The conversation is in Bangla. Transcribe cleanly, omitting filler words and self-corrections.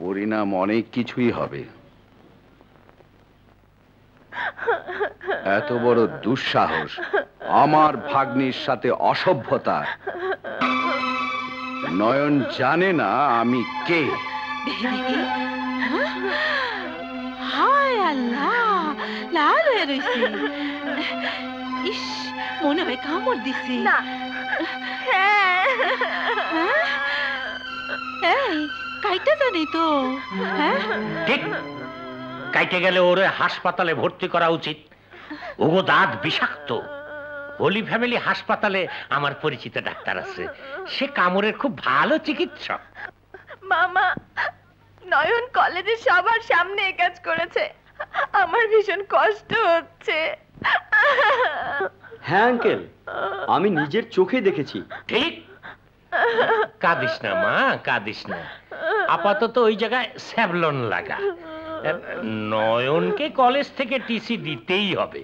পরিণাম অনেক কিছুই হবে। এত বড় দুঃসাহস, আমার ভাগ্নির সাথে অসভ্যতা। নয়ন জানে না আমি কে। হায় আল্লাহ, লাল হয়ে রয়েছে। ইস, মনে হয় কামড় দিছে। না, এই কাইটা জানি তো। হ্যাঁ ঠিক, কাইটে গেলে ওরে হাসপাতালে ভর্তি করা উচিত। ওগো দাঁত বিষাক্ত। হোলি ফ্যামিলি হাসপাতালে আমার পরিচিত ডাক্তার আছে, সে কামড়ের খুব ভালো চিকিৎসক। মামা, নয়ন কলেজে সবার সামনে এই কাজ করেছে, আমার ভীষণ কষ্ট হচ্ছে। হ্যাঁ আঙ্কেল, আমি নিজের চোখে দেখেছি। ঠিক, কাঁদিস না মা, কাঁদিস না। আপাতত ওই জায়গায় স্যাভলন লাগা। নয়নকে কলেজ থেকে টিসি দিতেই হবে।